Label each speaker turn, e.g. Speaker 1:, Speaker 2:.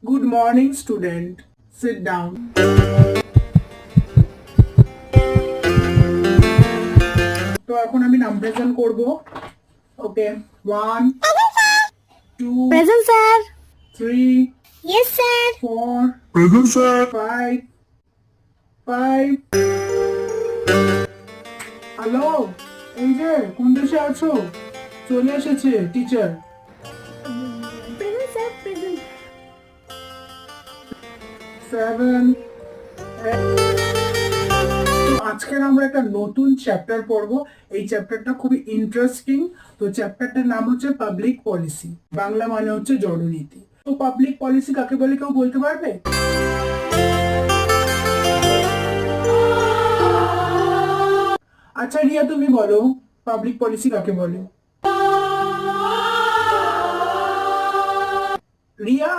Speaker 1: Good morning, student. Sit down. তো এখন আমি নাম্বারেশন করব। ওকে, 1 2
Speaker 2: Present, sir.
Speaker 1: 3
Speaker 2: Yes, sir.
Speaker 1: 4
Speaker 3: Present, sir.
Speaker 1: 5 5 hello, এই যে কোন দেশে আছো? চলে এসেছে টিচার।
Speaker 2: Present, sir. Present.
Speaker 1: 7 আজকের আমরা একটা নতুন চ্যাপ্টার পড়বো। এই চ্যাপ্টারটা খুবই ইন্টারেস্টিং। তো চ্যাপ্টারটার নাম হচ্ছে পাবলিক পলিসি, বাংলা মানে হচ্ছে জননীতি। তো পাবলিক পলিসি কাকে বলে কেউ বলতে পারবে? আচ্ছা রিয়া, তুমি বলো পাবলিক পলিসি কাকে বলে? রিয়া